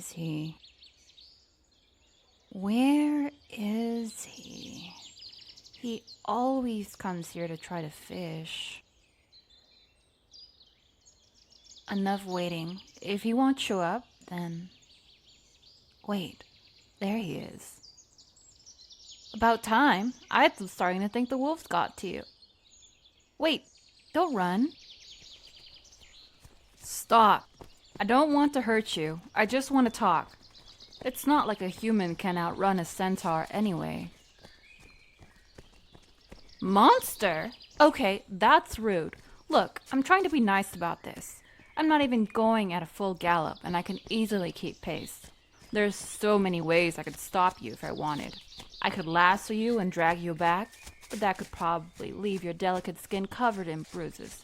is he? Where is he? He always comes here to try to fish. Enough waiting. If he won't show up, then... Wait, there he is. About time. I'm starting to think the wolves got to you. Wait, don't run. Stop. I don't want to hurt you. I just want to talk. It's not like a human can outrun a centaur anyway. Monster? Okay, that's rude. Look, I'm trying to be nice about this. I'm not even going at a full gallop, and I can easily keep pace. There's so many ways I could stop you if I wanted. I could lasso you and drag you back, but that could probably leave your delicate skin covered in bruises.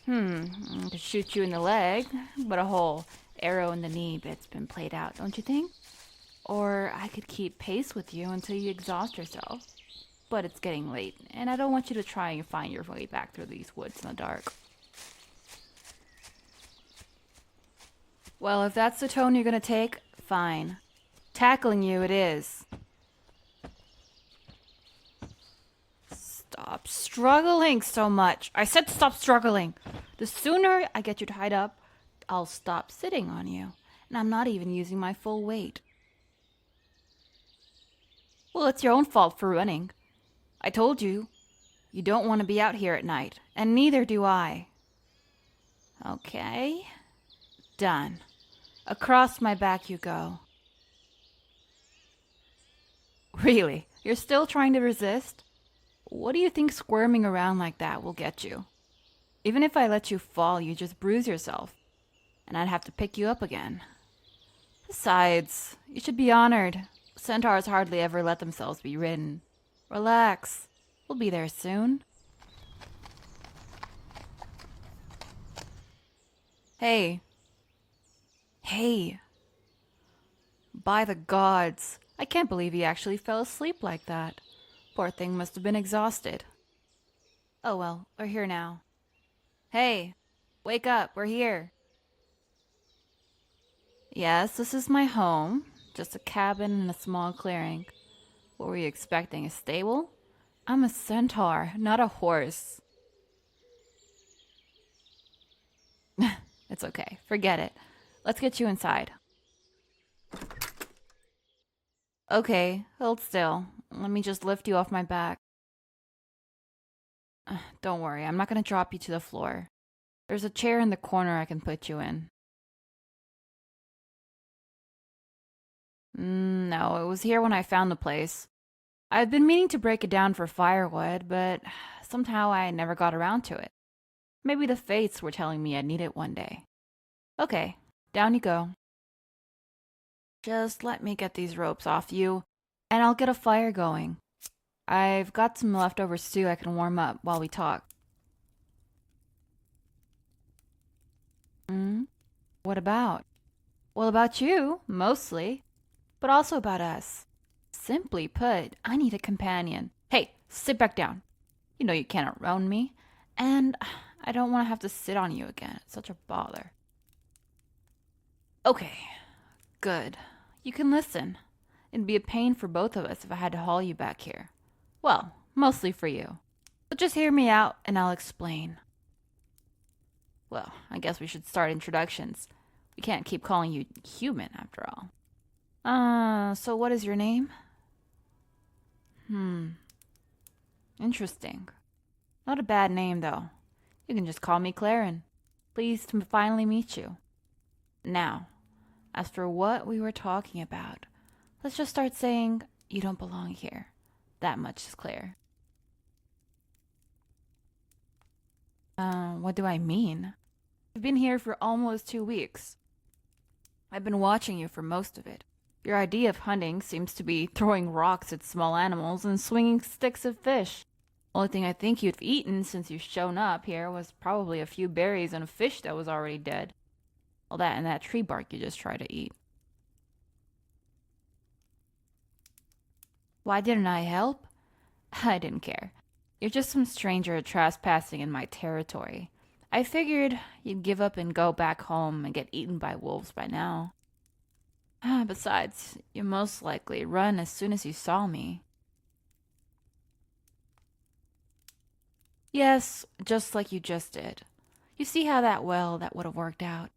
I could shoot you in the leg, but a whole arrow in the knee bit's been played out, don't you think? Or I could keep pace with you until you exhaust yourself. But it's getting late, and I don't want you to try and find your way back through these woods in the dark. Well, if that's the tone you're gonna take, fine. Tackling you it is. Stop struggling so much. I said stop struggling. The sooner I get you tied up, I'll stop sitting on you. And I'm not even using my full weight. Well, it's your own fault for running. I told you, you don't want to be out here at night, and neither do I. Okay. Done. Across my back you go. Really? You're still trying to resist? What do you think squirming around like that will get you? Even if I let you fall, you just bruise yourself, and I'd have to pick you up again. Besides, you should be honored. Centaurs hardly ever let themselves be ridden. Relax. We'll be there soon. Hey. Hey. By the gods. I can't believe he actually fell asleep like that. Poor thing must have been exhausted. Oh well, we're here now. Hey. Wake up, we're here. Yes, this is my home. Just a cabin in a small clearing. What were you expecting, a stable? I'm a centaur, not a horse. It's okay, forget it. Let's get you inside. Okay, hold still. Let me just lift you off my back. Don't worry, I'm not gonna drop you to the floor. There's a chair in the corner I can put you in. No, it was here when I found the place. I've been meaning to break it down for firewood, but somehow I never got around to it. Maybe the fates were telling me I'd need it one day. Okay, down you go. Just let me get these ropes off you, and I'll get a fire going. I've got some leftover stew I can warm up while we talk. What about? Well, about you, mostly. But also about us. Simply put, I need a companion. Hey, sit back down. You know you can't outrun me. And I don't want to have to sit on you again. It's such a bother. Okay, good. You can listen. It'd be a pain for both of us if I had to haul you back here. Well, mostly for you. But just hear me out and I'll explain. Well, I guess we should start introductions. We can't keep calling you human after all. So what is your name? Interesting. Not a bad name, though. You can just call me Claren. Pleased to finally meet you. Now, as for what we were talking about, let's just start saying you don't belong here. That much is clear. What do I mean? You've been here for almost 2 weeks. I've been watching you for most of it. Your idea of hunting seems to be throwing rocks at small animals and swinging sticks at fish. Only thing I think you'd eaten since you've shown up here was probably a few berries and a fish that was already dead. All that and that tree bark you just tried to eat. Why didn't I help? I didn't care. You're just some stranger trespassing in my territory. I figured you'd give up and go back home and get eaten by wolves by now. Besides, you most likely run as soon as you saw me. Yes, just like you just did. You see how that would have worked out.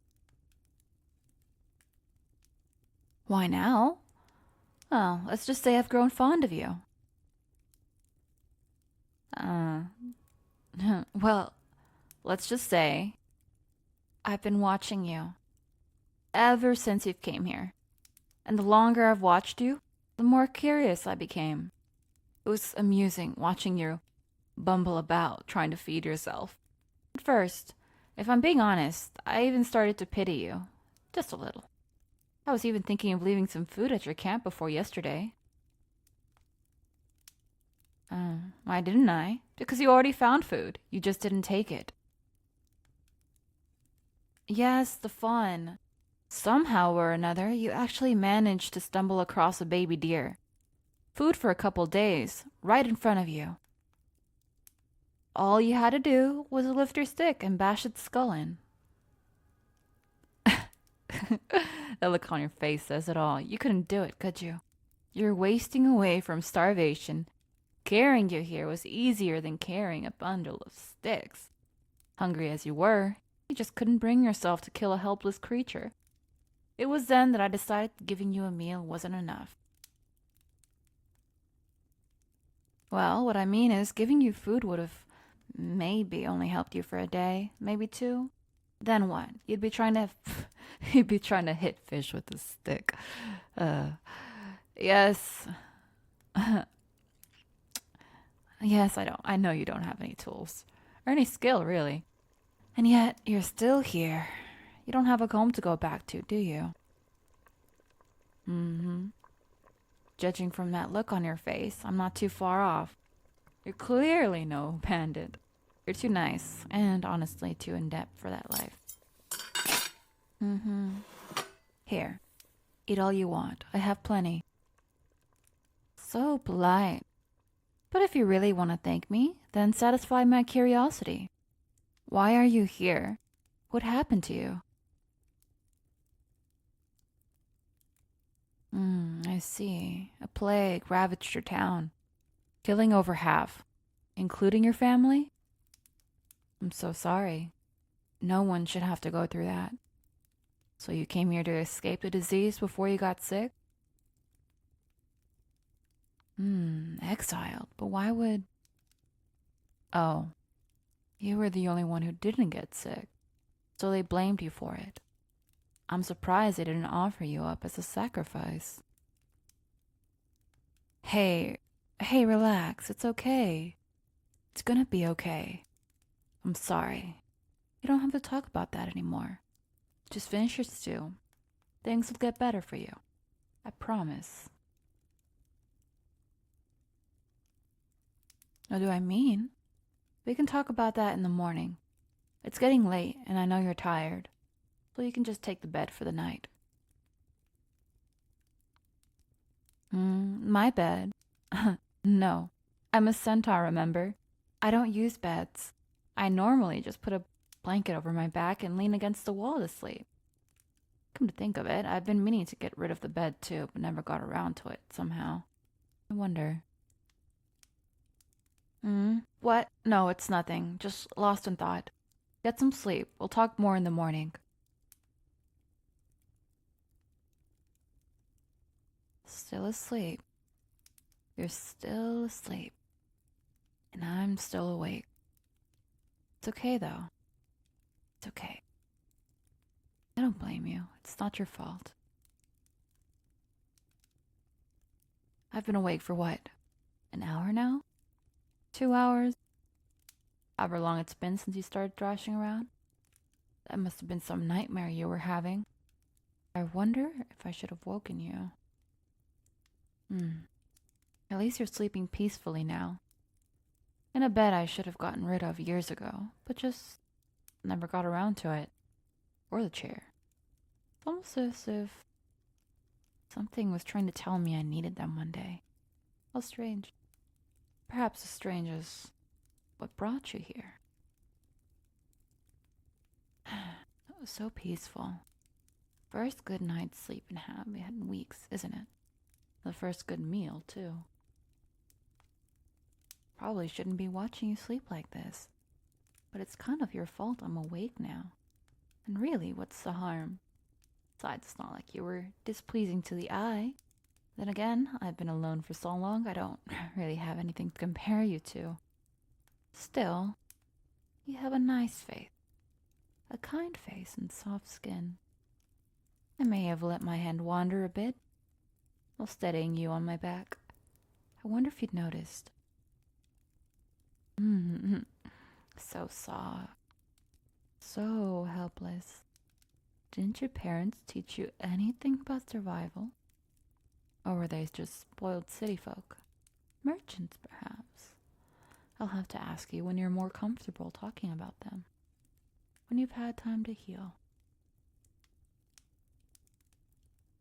Why now? Oh, let's just say I've grown fond of you. Uh, well, let's just say I've been watching you ever since you came here. And the longer I've watched you, the more curious I became. It was amusing watching you bumble about trying to feed yourself. At first, if I'm being honest, I even started to pity you. Just a little. I was even thinking of leaving some food at your camp before yesterday. Why didn't I? Because you already found food. You just didn't take it. Yes, the fun. Somehow or another, you actually managed to stumble across a baby deer. Food for a couple days, right in front of you. All you had to do was lift your stick and bash its skull in. That look on your face says it all. You couldn't do it, could you? You're wasting away from starvation. Carrying you here was easier than carrying a bundle of sticks. Hungry as you were, you just couldn't bring yourself to kill a helpless creature. It was then that I decided giving you a meal wasn't enough. Well, what I mean is, giving you food would have maybe only helped you for a day, maybe two. Then what? You'd be trying to hit fish with a stick. Uh, yes. Yes, I know you don't have any tools. Or any skill, really. And yet, you're still here. You don't have a home to go back to, do you? Mm-hmm. Judging from that look on your face, I'm not too far off. You're clearly no bandit. You're too nice, and honestly too in-depth for that life. Mm-hmm. Here, eat all you want. I have plenty. So polite. But if you really want to thank me, then satisfy my curiosity. Why are you here? What happened to you? I see. A plague ravaged your town, killing over half, including your family? I'm so sorry. No one should have to go through that. So you came here to escape the disease before you got sick? Exiled. But why would... Oh, you were the only one who didn't get sick, so they blamed you for it. I'm surprised they didn't offer you up as a sacrifice. Hey, relax. It's okay. It's gonna be okay. I'm sorry. You don't have to talk about that anymore. Just finish your stew. Things will get better for you. I promise. What do I mean? We can talk about that in the morning. It's getting late, and I know you're tired, so you can just take the bed for the night. My bed? No. I'm a centaur, remember? I don't use beds. I normally just put a blanket over my back and lean against the wall to sleep. Come to think of it, I've been meaning to get rid of the bed too, but never got around to it somehow. I wonder. What? No, it's nothing. Just lost in thought. Get some sleep. We'll talk more in the morning. Still asleep. You're still asleep. And I'm still awake. It's okay, though. It's okay. I don't blame you. It's not your fault. I've been awake for what? An hour now? 2 hours? However long it's been since you started thrashing around? That must have been some nightmare you were having. I wonder if I should have woken you. At least you're sleeping peacefully now. In a bed I should have gotten rid of years ago, but just never got around to it. Or the chair. It's almost as if something was trying to tell me I needed them one day. How strange. Perhaps as strange as what brought you here. It was so peaceful. First good night's sleep in weeks, isn't it? The first good meal, too. Probably shouldn't be watching you sleep like this. But it's kind of your fault I'm awake now. And really, what's the harm? Besides, it's not like you were displeasing to the eye. Then again, I've been alone for so long, I don't really have anything to compare you to. Still, you have a nice face. A kind face and soft skin. I may have let my hand wander a bit while steadying you on my back. I wonder if you'd noticed. So soft. So helpless. Didn't your parents teach you anything about survival? Or were they just spoiled city folk? Merchants, perhaps. I'll have to ask you when you're more comfortable talking about them. When you've had time to heal.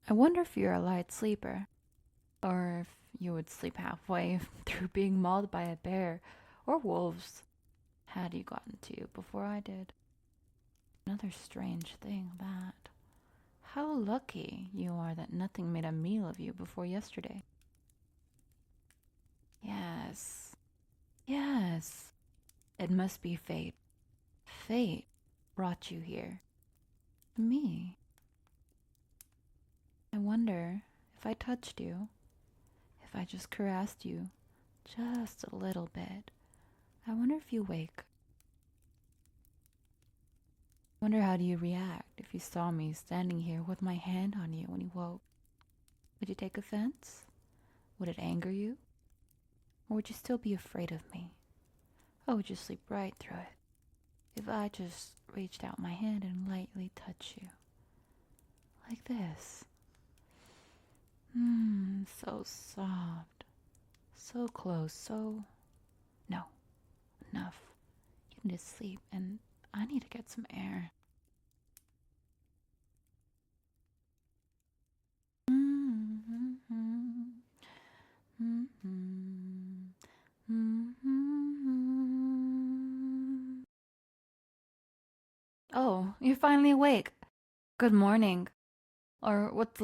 I wonder if you're a light sleeper. Or if you would sleep halfway through being mauled by a bear or wolves. Had you gotten to you before I did? Another strange thing, that. How lucky you are that nothing made a meal of you before yesterday. Yes. Yes. It must be fate. Fate brought you here. Me. I wonder if I touched you, if I just caressed you just a little bit. I wonder if you wake. Wonder how do you react if you saw me standing here with my hand on you when you woke? Would you take offense? Would it anger you? Or would you still be afraid of me? Or would you sleep right through it if I just reached out my hand and lightly touched you? Like this. So soft. So close, so... No. Enough. You need to sleep, and I need to get some air. Oh, you're finally awake. Good morning. Or what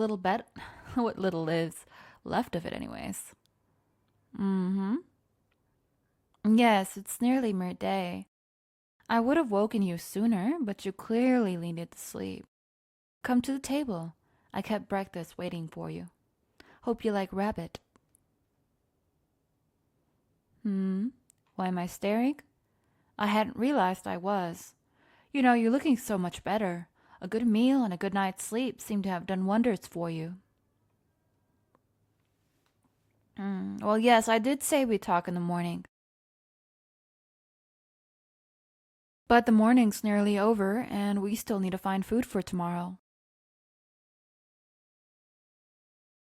what little is left of it anyways. Yes, it's nearly midday. I would have woken you sooner, but you clearly needed to sleep. Come to the table. I kept breakfast waiting for you. Hope you like rabbit. Why am I staring? I hadn't realized I was. You know, you're looking so much better. A good meal and a good night's sleep seem to have done wonders for you. Well, yes, I did say we'd talk in the morning. But the morning's nearly over, and we still need to find food for tomorrow.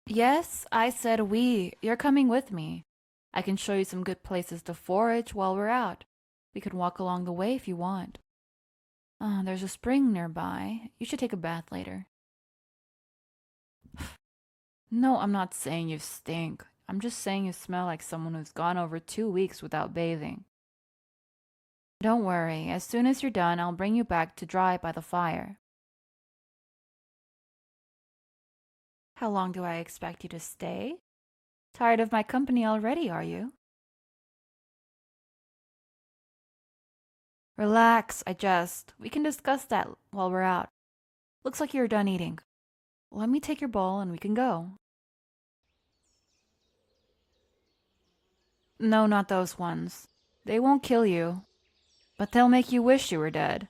Yes, I said we. You're coming with me. I can show you some good places to forage while we're out. We could walk along the way if you want. There's a spring nearby. You should take a bath later. No, I'm not saying you stink. I'm just saying you smell like someone who's gone over 2 weeks without bathing. Don't worry. As soon as you're done, I'll bring you back to dry by the fire. How long do I expect you to stay? Tired of my company already, are you? Relax, we can discuss that while we're out. Looks like you're done eating. Let me take your bowl and we can go. No, not those ones. They won't kill you, but they'll make you wish you were dead.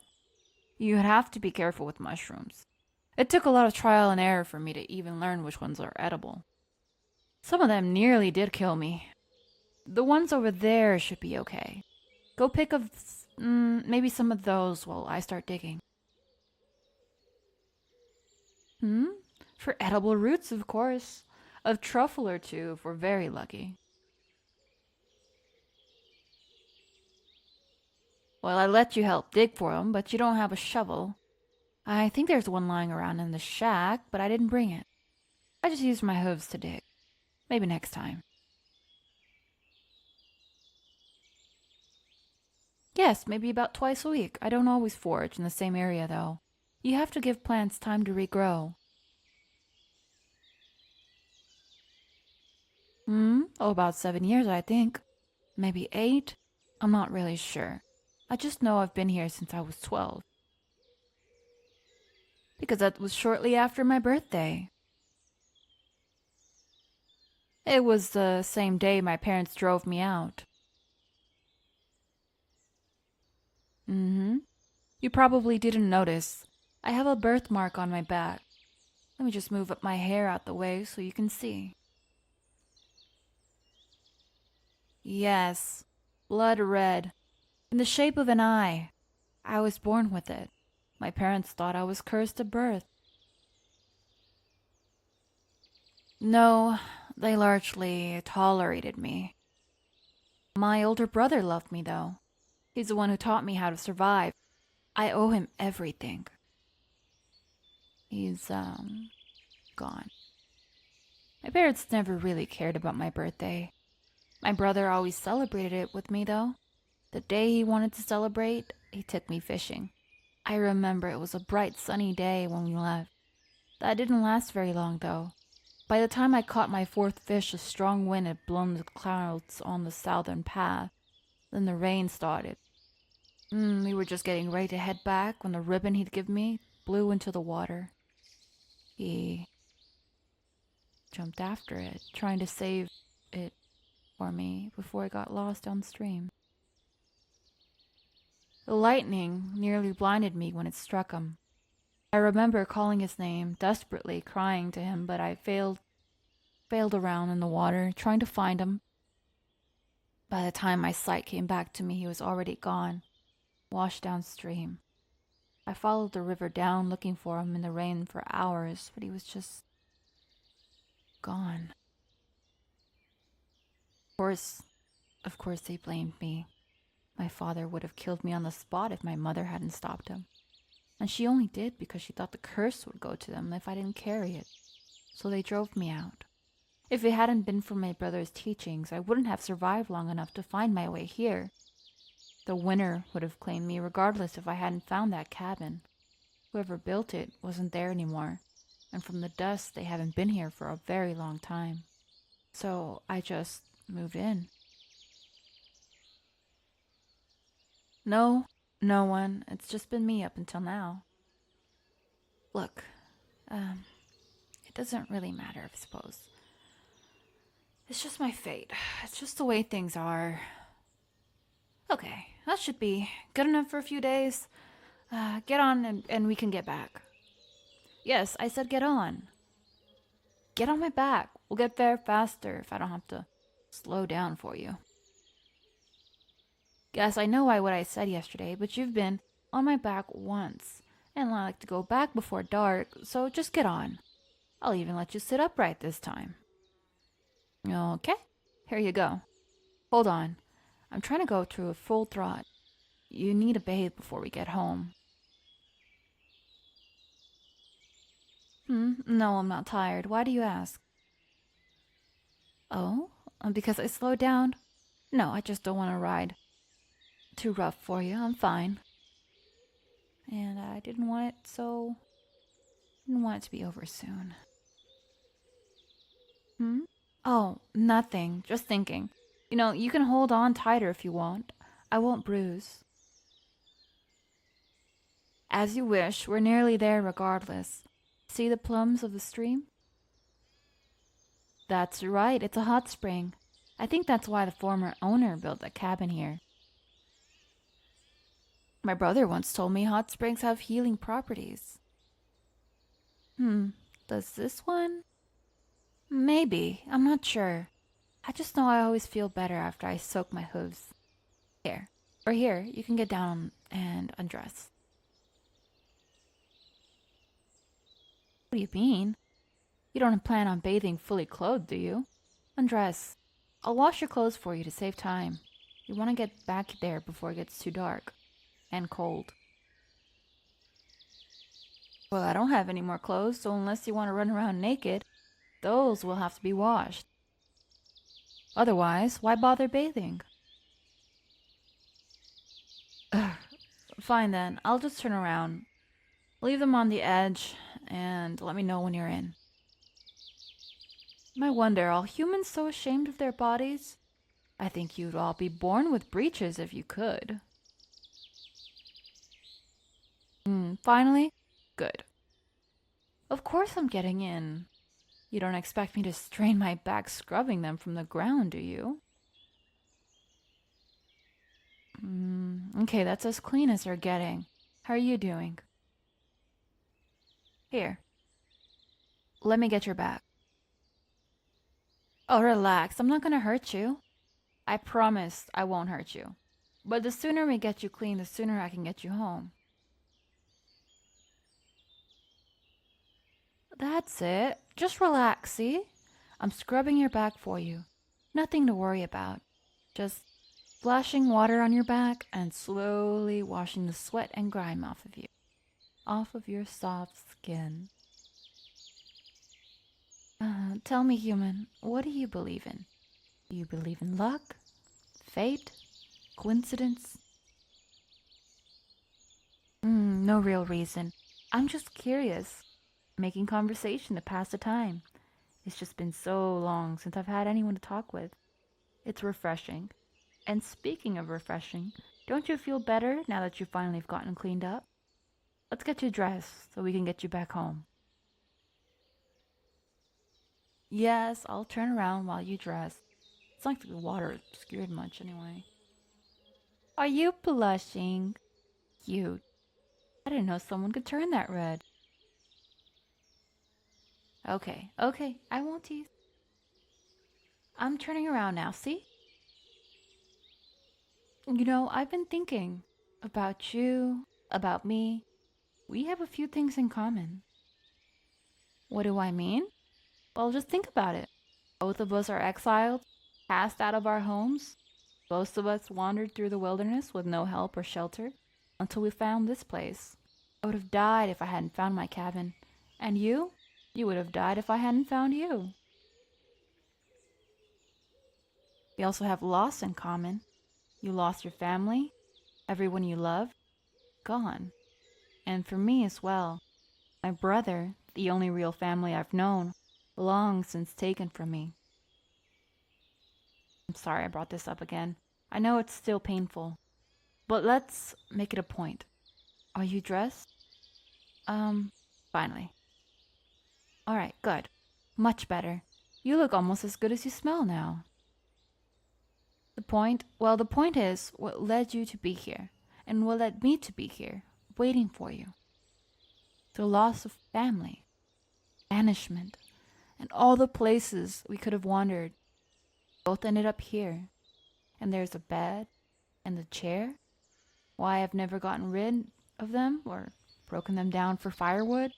You'd have to be careful with mushrooms. It took a lot of trial and error for me to even learn which ones are edible. Some of them nearly did kill me. The ones over there should be okay. Go pick up maybe some of those while I start digging. For edible roots, of course. A truffle or two if we're very lucky. Well, I let you help dig for them, but you don't have a shovel. I think there's one lying around in the shack, but I didn't bring it. I just used my hooves to dig. Maybe next time. Yes, maybe about twice a week. I don't always forage in the same area, though. You have to give plants time to regrow. Oh, about 7 years, I think. Maybe 8? I'm not really sure. I just know I've been here since I was 12. Because that was shortly after my birthday. It was the same day my parents drove me out. You probably didn't notice. I have a birthmark on my back. Let me just move up my hair out the way so you can see. Yes, blood red, in the shape of an eye. I was born with it. My parents thought I was cursed at birth. No, they largely tolerated me. My older brother loved me, though. He's the one who taught me how to survive. I owe him everything. He's, gone. My parents never really cared about my birthday. My brother always celebrated it with me, though. The day he wanted to celebrate, he took me fishing. I remember it was a bright sunny day when we left. That didn't last very long, though. By the time I caught my fourth fish, a strong wind had blown the clouds on the southern path. Then the rain started. We were just getting ready to head back when the ribbon he'd given me blew into the water. He jumped after it, trying to save it for me before it got lost downstream. The lightning nearly blinded me when it struck him. I remember calling his name, desperately crying to him, but I failed around in the water, trying to find him. By the time my sight came back to me, he was already gone, washed downstream. I followed the river down, looking for him in the rain for hours, but he was just gone. Of course they blamed me. My father would have killed me on the spot if my mother hadn't stopped him. And she only did because she thought the curse would go to them if I didn't carry it. So they drove me out. If it hadn't been for my brother's teachings, I wouldn't have survived long enough to find my way here. The winter would have claimed me regardless if I hadn't found that cabin. Whoever built it wasn't there anymore, and from the dust they haven't been here for a very long time. So I just moved in. No, no one. It's just been me up until now. Look, it doesn't really matter, I suppose. It's just my fate. It's just the way things are. Okay, that should be good enough for a few days. Get on and we can get back. Yes, I said get on. Get on my back. We'll get there faster if I don't have to slow down for you. Guess I know what I said yesterday, but you've been on my back once, and I like to go back before dark, so just get on. I'll even let you sit upright this time. Okay, here you go. Hold on. I'm trying to go through a full trot. You need a bathe before we get home. No, I'm not tired. Why do you ask? Oh, because I slowed down? No, I just don't want to ride. Too rough for you. I'm fine. And I didn't want it to be over soon. Oh, nothing. Just thinking. You can hold on tighter if you want. I won't bruise. As you wish. We're nearly there regardless. See the plums of the stream? That's right. It's a hot spring. I think that's why the former owner built that cabin here. My brother once told me hot springs have healing properties. Does this one? Maybe. I'm not sure. I just know I always feel better after I soak my hooves. Here, you can get down and undress. What do you mean? You don't plan on bathing fully clothed, do you? Undress. I'll wash your clothes for you to save time. You want to get back there before it gets too dark. And cold. Well, I don't have any more clothes, so unless you want to run around naked, those will have to be washed. Otherwise, why bother bathing? Fine then, I'll just turn around. Leave them on the edge, and let me know when you're in. I wonder, are humans so ashamed of their bodies? I think you'd all be born with breeches if you could. Finally? Good. Of course I'm getting in. You don't expect me to strain my back scrubbing them from the ground, do you? Okay, that's as clean as they're getting. How are you doing? Here, let me get your back. Oh, relax. I'm not gonna hurt you. I promise I won't hurt you. But the sooner we get you clean, the sooner I can get you home. That's it. Just relax, see? I'm scrubbing your back for you. Nothing to worry about. Just splashing water on your back and slowly washing the sweat and grime off of you. Off of your soft skin. Tell me, human, what do you believe in? Do you believe in luck? Fate? Coincidence? No real reason. I'm just curious. Making conversation to pass the time. It's just been so long since I've had anyone to talk with. It's refreshing. And speaking of refreshing, don't you feel better now that you finally have gotten cleaned up? Let's get you dressed so we can get you back home. Yes, I'll turn around while you dress. It's not like the water scared much anyway. Are you blushing? Cute. I didn't know someone could turn that red. Okay, I won't tease. I'm turning around now, see? You know, I've been thinking about you, about me. We have a few things in common. What do I mean? Well, just think about it. Both of us are exiled, cast out of our homes. Both of us wandered through the wilderness with no help or shelter until we found this place. I would have died if I hadn't found my cabin. And you? You would have died if I hadn't found you. We also have loss in common. You lost your family, everyone you loved, gone. And for me as well. My brother, the only real family I've known, long since taken from me. I'm sorry I brought this up again. I know it's still painful. But let's make it a point. Are you dressed? Finally. Alright, good. Much better. You look almost as good as you smell now. The point is what led you to be here, and what led me to be here, waiting for you. The loss of family, banishment, and all the places we could have wandered both ended up here. And there's a bed and the chair. Why I've never gotten rid of them or broken them down for firewood.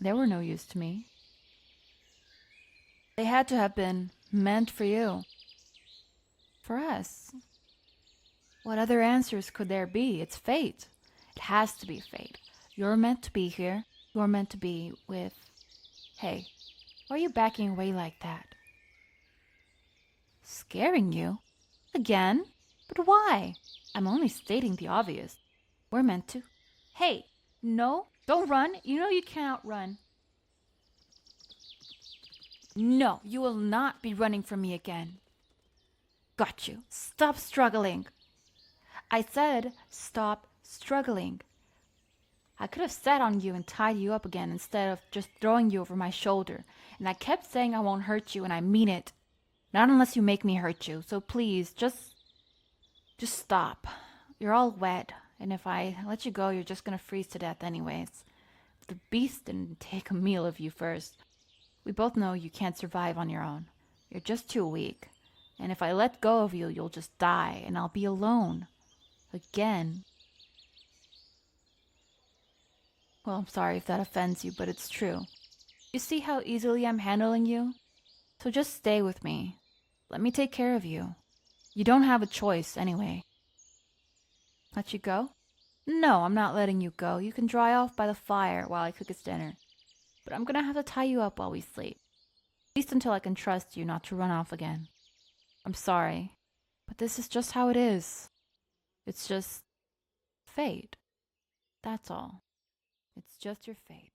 They were no use to me. They had to have been meant for you. For us. What other answers could there be? It's fate. It has to be fate. You're meant to be here. You're meant to be with... Hey, why are you backing away like that? Scaring you? Again? But why? I'm only stating the obvious. We're meant to... Hey, no, don't run. You know you cannot run. No, you will not be running from me again. Got you. Stop struggling. I said stop struggling. I could have sat on you and tied you up again instead of just throwing you over my shoulder. And I kept saying I won't hurt you, and I mean it. Not unless you make me hurt you. So please, just stop. You're all wet, and if I let you go, you're just gonna freeze to death anyways. The beast didn't take a meal of you first. We both know you can't survive on your own. You're just too weak. And if I let go of you, you'll just die, and I'll be alone. Again. Well, I'm sorry if that offends you, but it's true. You see how easily I'm handling you? So just stay with me. Let me take care of you. You don't have a choice, anyway. Let you go? No, I'm not letting you go. You can dry off by the fire while I cook us dinner. But I'm gonna have to tie you up while we sleep. At least until I can trust you not to run off again. I'm sorry, but this is just how it is. It's just fate. That's all. It's just your fate.